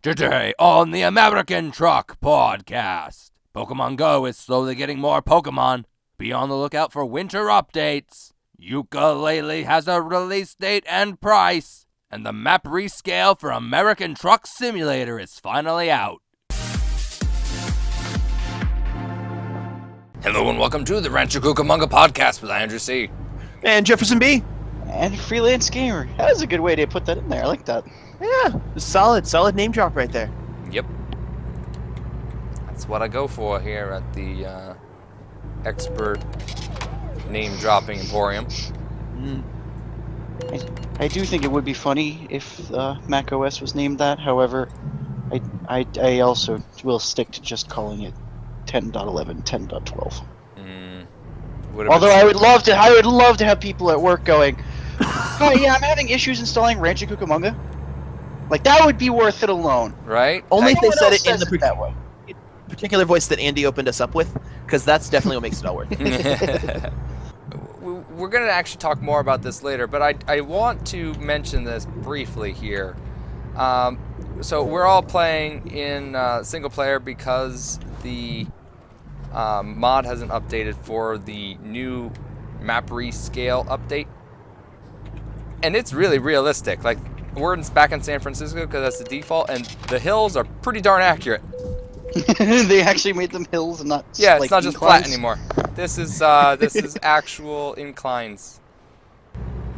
Today on the American Truck Podcast, Pokemon Go is slowly getting more Pokemon. Be on the lookout for winter updates. Yooka-Laylee has a release date and price. And the map rescale for American Truck Simulator is finally out. Hello and welcome to the Rancho Cucamonga Podcast with Andrew C. And Jefferson B. And Freelance Gamer. That was a good way to put that in there. I like that. Yeah, solid name drop right there. Yep. That's what I go for here at the expert name dropping emporium. I do think it would be funny if macOS was named that. However, I also will stick to just calling it 10.11, 10.12. Although I would love to have people at work going, "Oh yeah, I'm having issues installing Rancho Cucamonga." Like, that would be worth it alone. Right? Only if they said it in the that way. Particular voice that Andy opened us up with, because that's definitely what makes it all worth it. We're going to actually talk more about this later, but I want to mention this briefly here. So we're all playing in single player because the mod hasn't updated for the new map rescale update. And it's really realistic. Like, we're back in San Francisco because that's the default, and the hills are pretty darn accurate. They actually made them hills and not yeah, like it's not just inclines. flat anymore. This is actual inclines.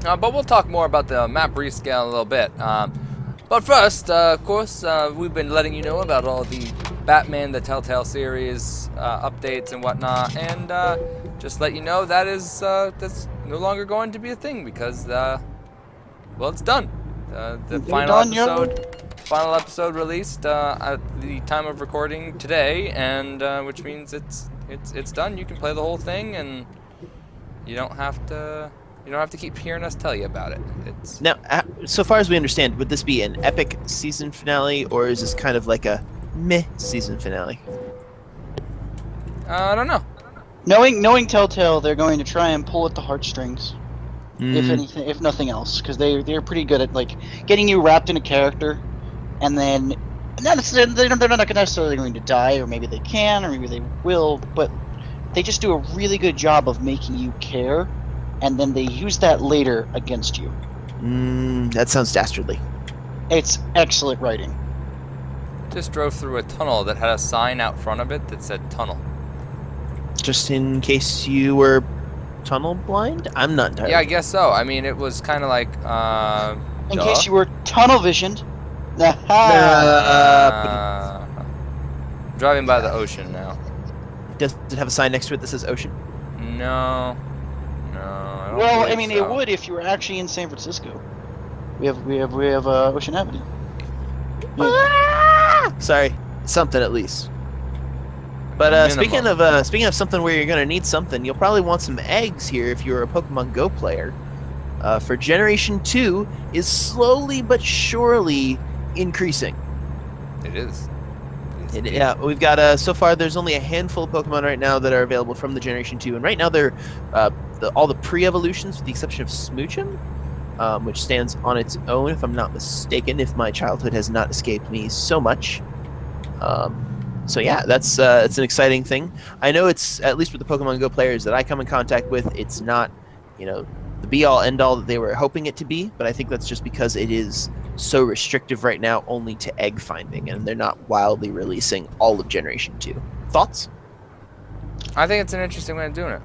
But we'll talk more about the map rescale in a little bit. But first, of course, we've been letting you know about all the Batman the Telltale series updates and whatnot, and just let you know that's no longer going to be a thing because well, it's done. The final episode released at the time of recording today, and which means it's done. You can play the whole thing, and you don't have to keep hearing us tell you about it. Now, so far as we understand, would this be an epic season finale, or is this kind of like a meh season finale? I don't know. Knowing Telltale, they're going to try and pull at the heartstrings. If anything, if nothing else, because they're pretty good at like getting you wrapped in a character, and then they're not necessarily going to die, or maybe they can, or maybe they will, but they just do a really good job of making you care, and then they use that later against you. That sounds dastardly. It's excellent writing. Just drove through a tunnel that had a sign out front of it that said tunnel. Just in case you were tunnel blind? I'm not entirely. Yeah, I guess so. I mean, it was kind of like in case you were tunnel visioned. Driving by the ocean now. Does it have a sign next to it that says ocean? No. I don't Well, I believe mean, so. it would if you were actually in San Francisco. We have Ocean Avenue. Sorry, something at least. But speaking of something where you're gonna need something, you'll probably want some eggs here if you're a Pokemon Go player. For Generation 2 is slowly but surely increasing. It is. Yeah, we've got so far there's only a handful of Pokemon right now that are available from the Generation 2, and right now they're all the pre-evolutions with the exception of Smoochum, which stands on its own if I'm not mistaken, if my childhood has not escaped me so much. So yeah, it's an exciting thing. I know it's, at least with the Pokemon Go players that I come in contact with, it's not, the be-all, end-all that they were hoping it to be, but I think that's just because it is so restrictive right now only to egg finding, and they're not wildly releasing all of Generation 2. Thoughts? I think it's an interesting way of doing it.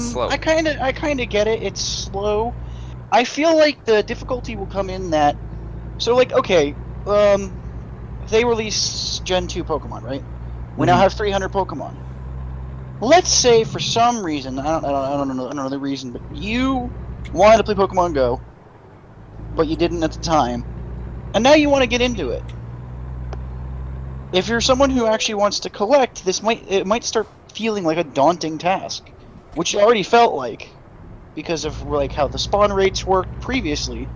Slow. I kind of get it. It's slow. I feel like the difficulty will come in that, so like, okay, they release Gen 2 Pokemon, right? We now have 300 Pokemon. Let's say for some reason, I don't know the reason, but you wanted to play Pokemon Go, but you didn't at the time, and now you want to get into it. If you're someone who actually wants to collect, it might start feeling like a daunting task, which it already felt like, because of like how the spawn rates worked previously,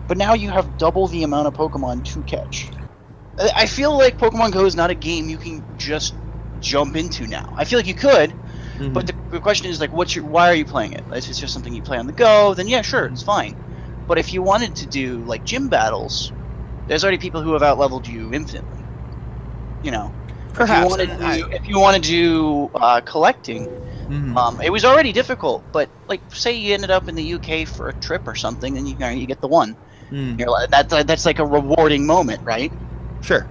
but now you have double the amount of Pokemon to catch. I feel like Pokemon Go is not a game you can just jump into now. I feel like you could, but the question is like, why are you playing it? If it's just something you play on the go, then yeah, sure, it's fine. But if you wanted to do like gym battles, There's already people who have outleveled you infinitely. You know, Perhaps. if you want to do collecting, it was already difficult. But like, say you ended up in the UK for a trip or something, and you get the one. You're like, that's like a rewarding moment, right? Sure.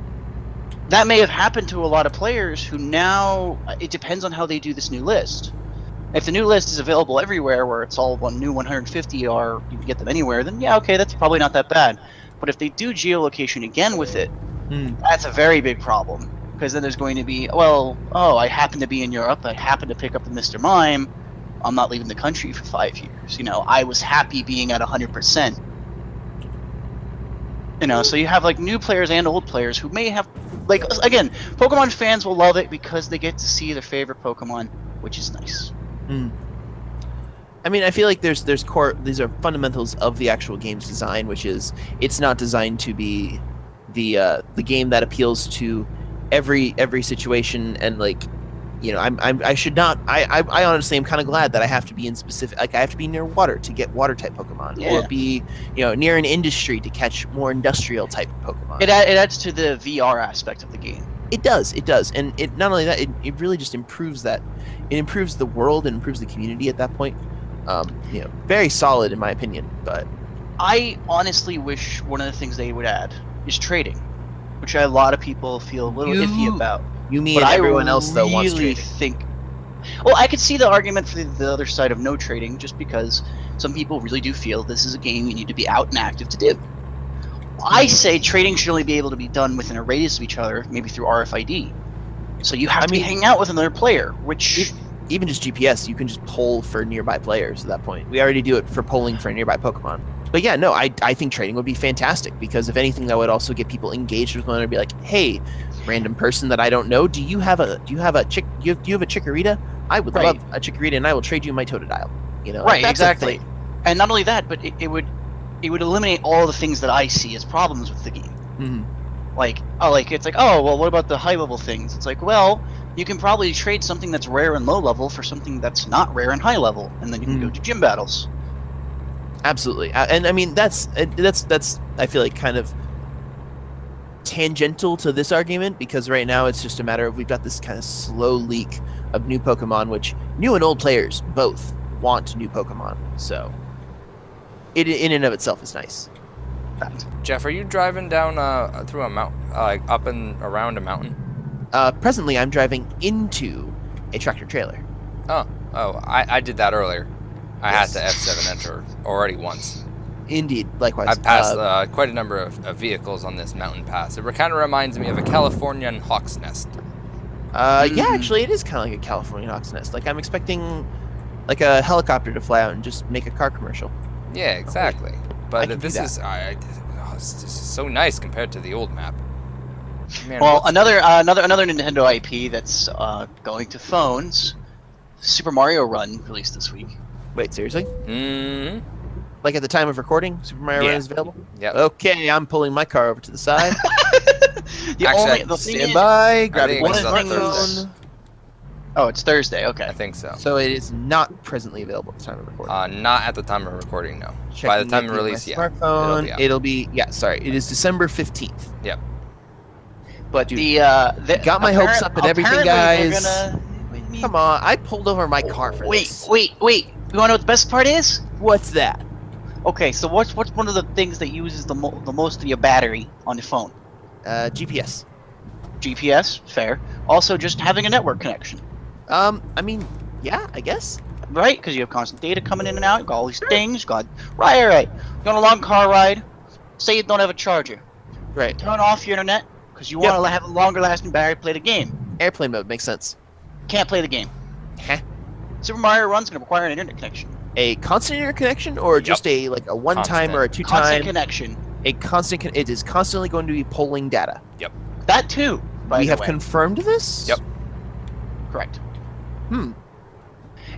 That may have happened to a lot of players who now, it depends on how they do this new list. If the new list is available everywhere, where it's all one new 150 or you can get them anywhere, then yeah, okay, that's probably not that bad. But if they do geolocation again with it, that's a very big problem. Because then there's going to be, well, oh, I happen to be in Europe, I happen to pick up a Mr. Mime, I'm not leaving the country for 5 years. You know, I was happy being at 100%. You know, so you have like new players and old players who may have, like, again, Pokemon fans will love it because they get to see their favorite Pokemon, which is nice. I mean, I feel like these are fundamentals of the actual game's design, which is it's not designed to be the game that appeals to every situation, and like, you know, I honestly am kind of glad that I have to be in specific, like I have to be near water to get water type Pokemon, or be, you know, near an industry to catch more industrial type Pokemon. It adds to the VR aspect of the game. It does, and it not only that, it really just improves that. It improves the world and improves the community at that point. You know, very solid in my opinion. But I honestly wish one of the things they would add is trading, which a lot of people feel a little iffy about. You mean everyone else though wants really trading? Well, I could see the argument for the other side of no trading, just because some people really do feel this is a game you need to be out and active to do. I say trading should only be able to be done within a radius of each other, maybe through RFID. So you have to be hanging out with another player, which... Even just GPS, you can just poll for nearby players at that point. We already do it for polling for nearby Pokemon. But yeah, no, I think trading would be fantastic, because if anything, that would also get people engaged with one another. Be like, hey, random person that I don't know, do you have a Chikorita? I would love a Chikorita, and I will trade you my Totodile. You know, right? Exactly. And not only that, but it would eliminate all the things that I see as problems with the game. Like, it's like, oh, well, what about the high level things? It's like, well, you can probably trade something that's rare and low level for something that's not rare and high level, and then you can go to gym battles. Absolutely, and I mean that's I feel like kind of tangential to this argument, because right now it's just a matter of we've got this kind of slow leak of new Pokemon, which new and old players both want new Pokemon. So it in and of itself is nice. Jeff, are you driving down through a mountain, up and around a mountain? Presently, I'm driving into a tractor trailer. Oh, I did that earlier. I had to F7 enter already once. Indeed, likewise. I've passed quite a number of vehicles on this mountain pass. It kind of reminds me of a Californian hawk's nest. Yeah, actually, it is kind of like a California hawk's nest. Like, I'm expecting like a helicopter to fly out and just make a car commercial. Yeah, exactly. But this is this is so nice compared to the old map. Man, well, another Nintendo IP that's going to phones. Super Mario Run released this week. Wait, seriously? Mm-hmm. Like at the time of recording, Super Mario Run is available? Yeah. Okay, I'm pulling my car over to the side. Stand by, grabbing my my smartphone. Oh, it's Thursday, okay. I think so. So it is not presently available at the time of recording. Not at the time of recording, no. Checking By the time of release, smartphone, it'll be sorry, it is December 15th. Yep. But dude, got my hopes up and everything, guys. Come on, I pulled over my car for this. Wait. You wanna know what the best part is? What's that? Okay, so what's one of the things that uses the most of your battery on your phone? GPS. GPS, fair. Also, just having a network connection. I mean, yeah, I guess. Right, because you have constant data coming in and out. You got all these things. Right. You on a long car ride. Say you don't have a charger. Right. Turn off your internet because you want to have a longer lasting battery. Play the game. Airplane mode makes sense. Can't play the game. Huh? Super Mario Run's gonna require an internet connection. A constant internet connection, or just a one time or a 2 time? Constant connection. A constant. It is constantly going to be pulling data. Yep. That too. We have confirmed this. Yep. Correct.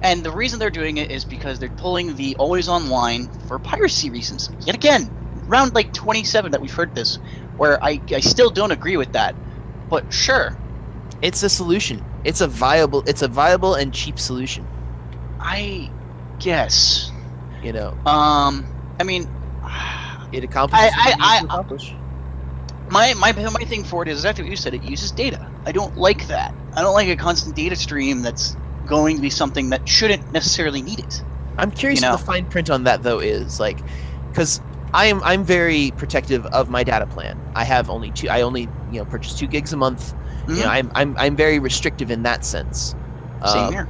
And the reason they're doing it is because they're pulling the always online for piracy reasons. Yet again, round like 27 that we've heard this, where I still don't agree with that. But sure. It's a solution. It's a viable and cheap solution. I guess. You know. I mean, it accomplishes what it needs to accomplish. My thing for it is exactly what you said. It uses data. I don't like that. I don't like a constant data stream that's going to be something that shouldn't necessarily need it. I'm curious You know? what the fine print on that though is, like, because I'm very protective of my data plan. I only purchase 2 gigs a month. You know, I'm very restrictive in that sense. Same here.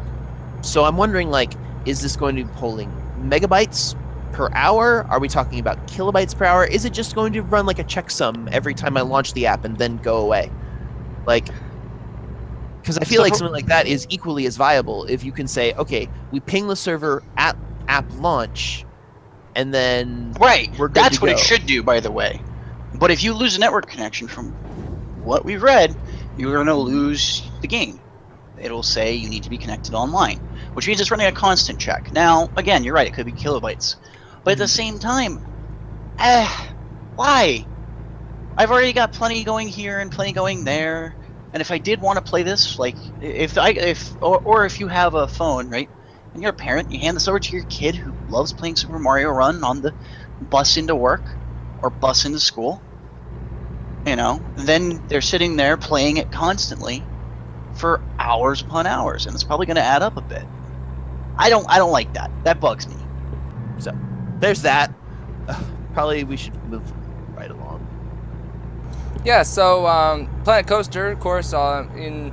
So I'm wondering, like, is this going to be polling megabytes per hour? Are we talking about kilobytes per hour? Is it just going to run like a checksum every time I launch the app and then go away? Like, because I feel like something like that is equally as viable if you can say, okay, we ping the server at app launch, and then Right. we're good That's to what it go. should do, by the way. But if you lose a network connection, from what we've read, you're going to lose the game. It'll say you need to be connected online, which means it's running a constant check. Now, again, you're right, it could be kilobytes. But at the same time, why? I've already got plenty going here and plenty going there. And if I did want to play this, like, if you have a phone, right, and you're a parent, you hand this over to your kid who loves playing Super Mario Run on the bus into work or bus into school, then they're sitting there playing it constantly for hours upon hours, and it's probably going to add up a bit. I don't like that. That bugs me. So there's that. Probably we should move right along. Yeah, so Planet Coaster, of course, in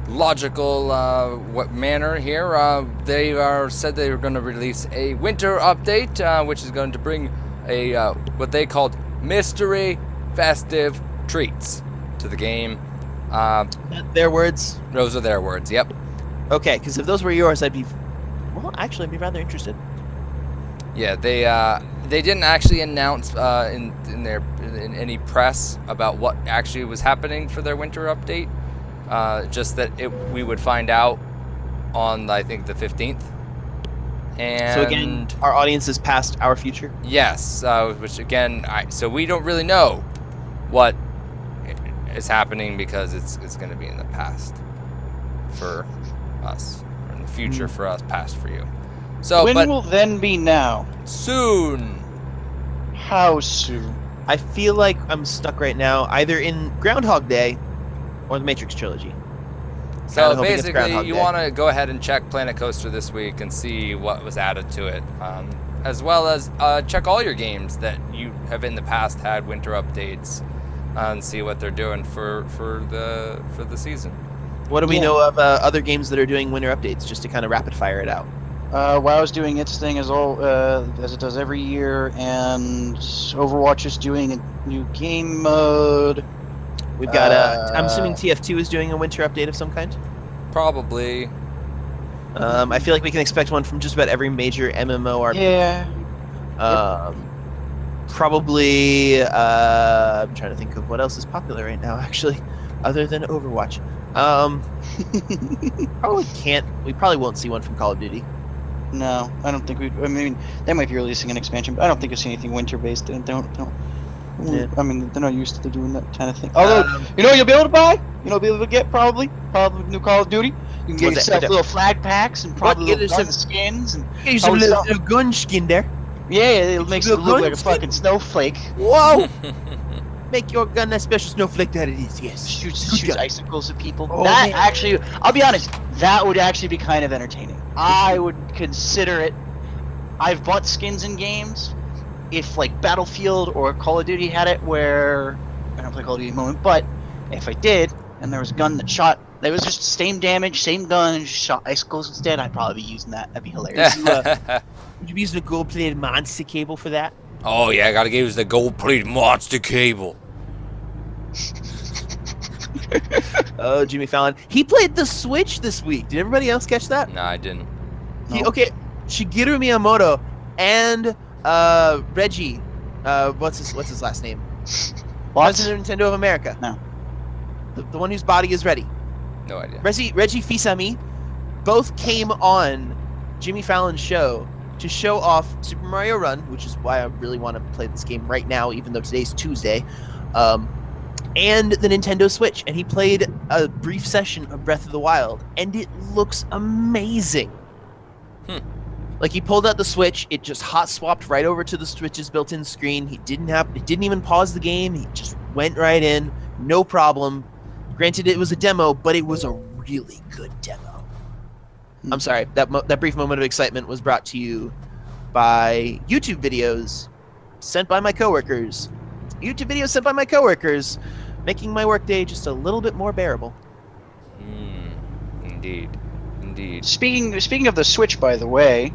logical what manner here, they said they were going to release a winter update, which is going to bring a what they called mystery festive treats to the game. Their words? Those are their words. Yep. Okay, because if those were yours, I'd be rather interested. Yeah, they didn't actually announce in any press about what actually was happening for their winter update. Just that we would find out on, I think, the 15th. And so again, our audience is past our future. Yes, which again, so we don't really know what is happening because it's going to be in the past for us, or in the future for us, past for you. So, when will then be now? Soon. How soon? I feel like I'm stuck right now, either in Groundhog Day or the Matrix trilogy. So basically, you want to go ahead and check Planet Coaster this week and see what was added to it, as well as check all your games that you have in the past had winter updates, and see what they're doing for the season. What do we know of other games that are doing winter updates, just to kind of rapid fire it out? WoW's doing its thing as it does every year, and Overwatch is doing a new game mode. We've got I'm assuming TF2 is doing a winter update of some kind? Probably. I feel like we can expect one from just about every major MMORPG. Yeah. Probably, I'm trying to think of what else is popular right now, actually, other than Overwatch. We probably won't see one from Call of Duty. No, I don't think we. I mean, they might be releasing an expansion, but I don't think you'll see anything winter-based. Don't. Yeah. I mean, they're not used to doing that kind of thing. Although, you'll be able to buy. You'll be able to get probably new Call of Duty. You can get yourself little flag packs and probably little gun skins and get yourself a little gun skin there. Yeah, it makes it look like a fucking snowflake. Whoa! Make your gun that special snowflake that it is. Yes. Shoots icicles at people. Oh, that man. actually, I'll be honest, that would actually be kind of entertaining. I would consider it. I've bought skins in games. If like Battlefield or Call of Duty had it, where I don't play Call of Duty at the moment, but if I did, and there was a gun that shot, that was just same damage, same gun, and just shot icicles instead, I'd probably be using that. That'd be hilarious. Would you be using a gold-plated monster cable for that? Oh yeah, I gotta use the gold-plated monster cable. Oh, Jimmy Fallon. He played the Switch this week. Did everybody else catch that? No, I didn't. Okay, Shigeru Miyamoto and Reggie. What's his last name? President of Nintendo of America. No. The one whose body is ready. No idea. Reggie Fils-Aimé both came on Jimmy Fallon's show to show off Super Mario Run, which is why I really want to play this game right now, even though today's Tuesday, and the Nintendo Switch. And he played a brief session of Breath of the Wild, and it looks amazing. Like he pulled out the Switch, it just hot swapped right over to the Switch's built-in screen. It didn't even pause the game. He just went right in, no problem. Granted, it was a demo, but it was a really good demo. I'm sorry, that brief moment of excitement was brought to you by YouTube videos sent by my coworkers. YouTube videos sent by my coworkers, making my workday just a little bit more bearable. Indeed. Speaking of the Switch, by the way,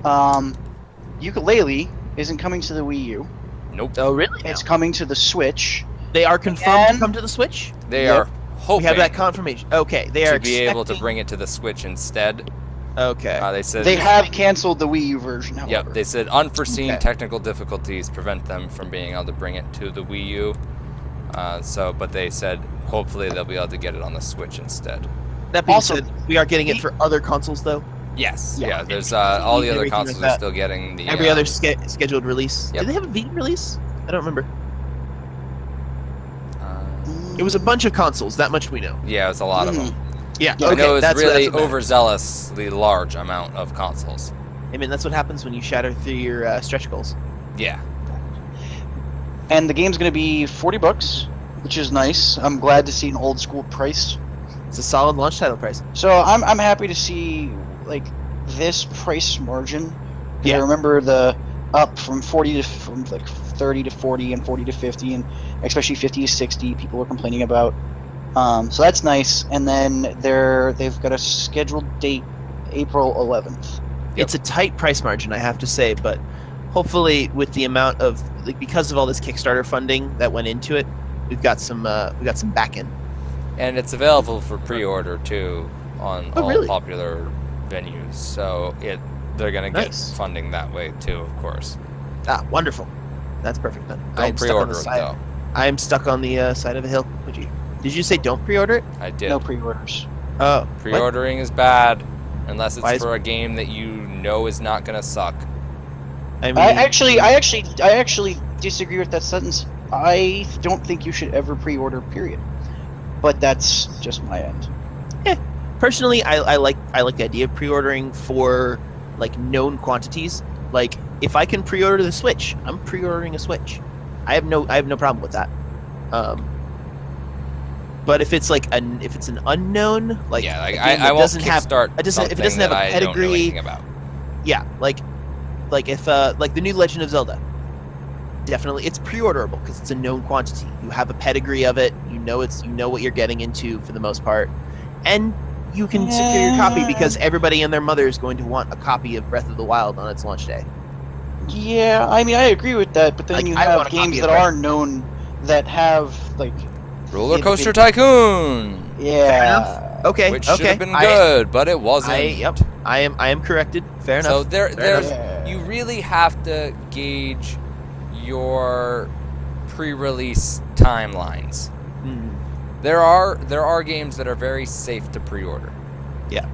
Yooka-Laylee isn't coming to the Wii U. Nope. Oh, really? It's coming to the Switch. They are confirmed to And- come to the Switch? They Yep. are hoping We have that confirmation. Okay, they are to be able to expecting- bring it to the Switch instead. Okay. They said They have canceled the Wii U version, however. Yep, they said unforeseen Okay. technical difficulties prevent them from being able to bring it to the Wii U. But they said hopefully they'll be able to get it on the Switch instead. That being Also- said, we are getting it for other consoles, though. Yes, Yeah. yeah. There's all the other Everything like consoles are that. still getting the Every other scheduled release. Yep. Did they have a Vita release? I don't remember. Mm. It was a bunch of consoles. That much we know. Yeah, it's a lot of them. Yeah. Yeah, I know it's that's really what matters. overzealously large amount of consoles. I mean, that's what happens when you shatter through your stretch goals. Yeah. And the game's going to be $40, which is nice. I'm glad to see an old school price. It's a solid launch title price. So I'm happy to see like this price margin. Yeah. I remember the up from 40 to from like 30 to 40 and 40 to 50 and especially 50 to 60 people were complaining about. So that's nice. And then they've got a scheduled date April 11th. Yep. It's a tight price margin, I have to say, but hopefully with the amount of because of all this Kickstarter funding that went into it, we've got some back end. And it's available for pre-order too on Oh, all really? popular venues. So they're gonna get Nice. funding that way too, of course. Ah, wonderful. That's perfect then. Don't pre-order it though. I'm stuck on the side of a hill. Did you say don't pre-order it? I did. No pre-orders. Oh, what? Pre-ordering is bad unless Why it's is- for a game that you know is not gonna suck. I mean, I actually disagree with that sentence. I don't think you should ever pre-order. Period. But that's just my end. personally, I like the idea of pre-ordering for like known quantities. Like if I can pre-order the Switch, I'm pre-ordering a Switch. I have no problem with that. But if it's if it's an unknown, like yeah, like a game I that won't doesn't have kickstart if it doesn't something have a that I don't know pedigree, anything about. yeah, like if like the new Legend of Zelda, definitely it's pre-orderable because it's a known quantity. You have a pedigree of it. You know what you're getting into for the most part, and you can secure your copy because everybody and their mother is going to want a copy of Breath of the Wild on its launch day. Yeah, I mean I agree with that, but then Like, you I have want a games copy that of are known that have like Roller Yeah, Coaster the- Tycoon, yeah. Okay, which should okay. have been good, but it wasn't. Yep. I am corrected. Fair enough. So Fair there's enough. you really have to gauge your pre-release timelines. Mm. There are games that are very safe to pre-order. Yeah.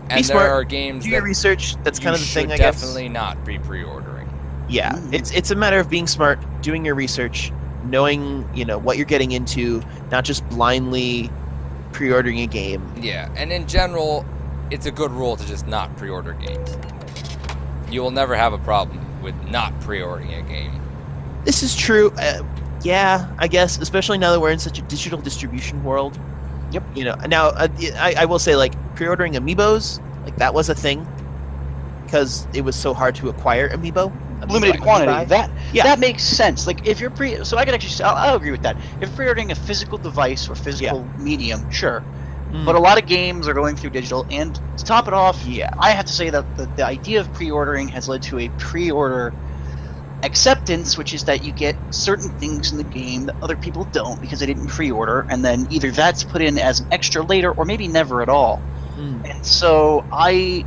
And there smart. are games Do that your research. That's you kind of the should thing, I guess. definitely not be pre-ordering. Yeah, it's a matter of being smart, doing your research, knowing what you're getting into, not just blindly pre-ordering a game. Yeah, and in general, it's a good rule to just not pre-order games. You will never have a problem with not pre-ordering a game. This is true. Yeah, I guess, especially now that we're in such a digital distribution world. Yep. Now I will say pre-ordering amiibos, that was a thing because it was so hard to acquire amiibo. Limited Amiibo. quantity. Yeah. That makes sense. Like if you're so I could actually I'll agree with that. If you're pre-ordering a physical device or physical medium, sure. Mm. But a lot of games are going through digital, and to top it off, Yeah. I have to say that the idea of pre-ordering has led to a pre-order acceptance, which is that you get certain things in the game that other people don't because they didn't pre-order, and then either that's put in as an extra later or maybe never at all. Mm. And so I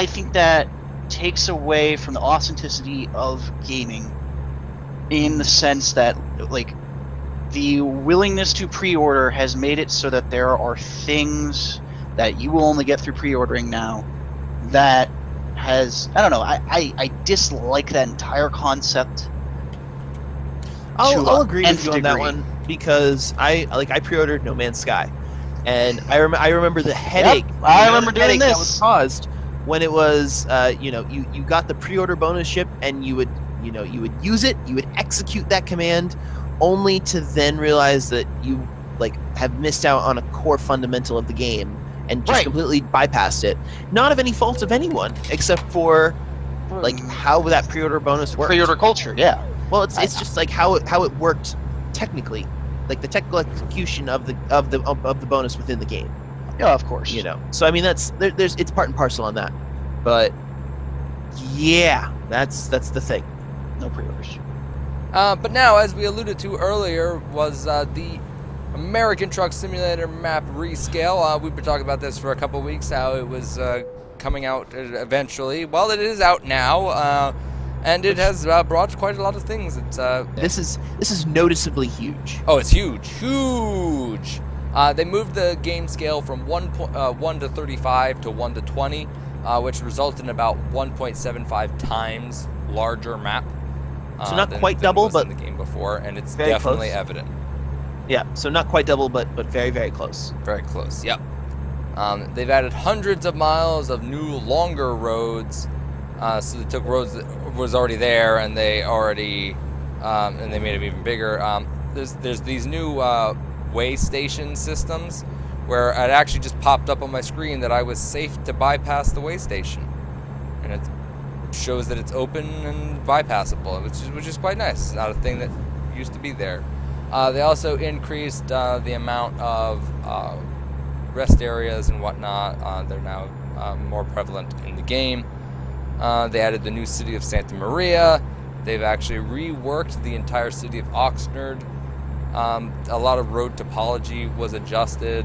think that takes away from the authenticity of gaming in the sense that the willingness to pre-order has made it so that there are things that you will only get through pre-ordering now that has I don't know I dislike that entire concept. I'll agree with nth you on that degree. one because I pre-ordered No Man's Sky, and I remember the headache. I the amount remember of doing headache that this. was caused when it was, you got the pre-order bonus ship, and you would use it, you would execute that command, only to then realize that you have missed out on a core fundamental of the game and just completely bypassed it. Not of any fault of anyone, except for how that pre-order bonus worked. Pre-order culture, yeah. Well, it's just how it worked technically, the technical execution of the bonus within the game. Yeah, of course. So I mean it's part and parcel on that, but yeah, that's the thing. No pre-orders. But now, as we alluded to earlier, was the American Truck Simulator map rescale. We've been talking about this for a couple weeks, how it was coming out eventually. Well, it is out now, and it has brought quite a lot of things. This is noticeably huge. Oh, it's huge. They moved the game scale from 1 to 35 to 1 to 20, which resulted in about 1.75 times larger map. So not quite double, but in the game before, and it's very definitely close. evident. Yeah, so not quite double, but very, very close. Very close. Yep. They've added hundreds of miles of new, longer roads. So they took roads that was already there, and they already and they made them even bigger. There's these new way station systems where it actually just popped up on my screen that I was safe to bypass the way station, and it shows that it's open and bypassable, which is quite nice. It's not a thing that used to be there. They also increased the amount of rest areas and whatnot. They're now more prevalent in the game. They added the new city of Santa Maria. They've actually reworked the entire city of Oxnard. A lot of road topology was adjusted.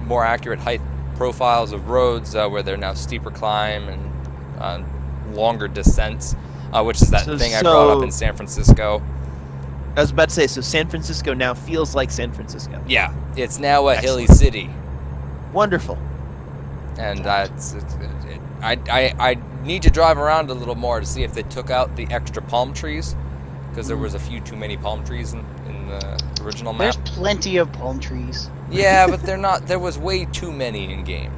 More accurate height profiles of roads where they're now steeper climb and longer descents, which is that thing I brought up in San Francisco. I was about to say, so San Francisco now feels like San Francisco. Yeah, it's now a Excellent. hilly city. Wonderful. And I need to drive around a little more to see if they took out the extra palm trees, because there was a few too many palm trees in the original map. There's plenty of palm trees. Yeah, but they're not. There was way too many in game.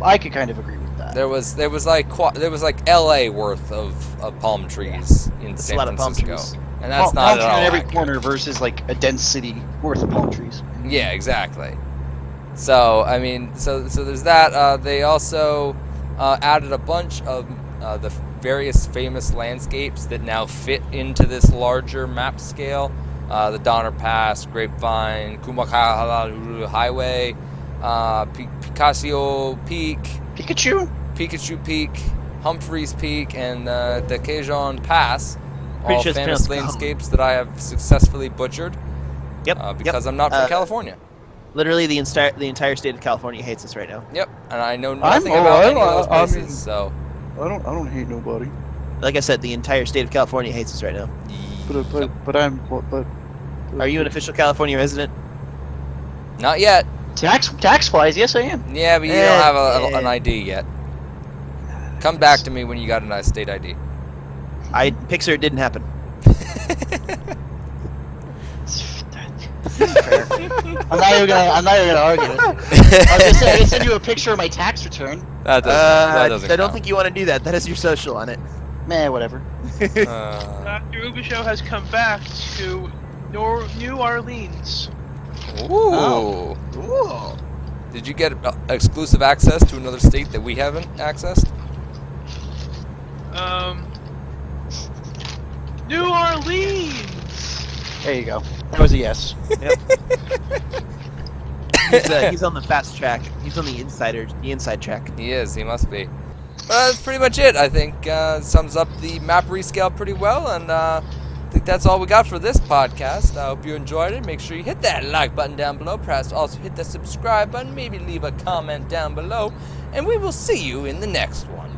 I could kind of agree with that. There was like L.A. worth of palm trees in San a lot of palm Francisco, trees. and that's palm not tree at all on every accurate. corner versus like a dense city worth of palm trees. Yeah, exactly. So I mean, so there's that. They also added a bunch of the various famous landscapes that now fit into this larger map scale. The Donner Pass, Grapevine, Kumakahala Highway, Picasso Peak, Pikachu Peak, Humphreys Peak, and the Cajon Pass. Pretty All sure it's famous pronounced landscapes that I have successfully butchered. Yep. Because I'm not from California. Literally, the entire state of California hates us right now. Yep, and I know nothing about any of those places, I mean, so... I don't hate nobody. Like I said, the entire state of California hates us right now. But Are you an official California resident? Not yet. tax wise, yes I am. Yeah, but you don't have an ID yet. Come back to me when you got a state ID. Pixar, it didn't happen. I'm not even gonna argue it. I was gonna say I can send you a picture of my tax return. That doesn't I don't count. think you want to do that. That has your social on it. Meh, whatever. Dr. Uga Show has come back to New Orleans. Ooh. Ooh. Did you get exclusive access to another state that we haven't accessed? New Orleans! There you go. That was a yes. He's on the fast track. He's on the inside track. He is. He must be. That's pretty much it. I think sums up the map rescale pretty well, and I think that's all we got for this podcast. I hope you enjoyed it. Make sure you hit that like button down below. Perhaps also hit the subscribe button. Maybe leave a comment down below, and we will see you in the next one.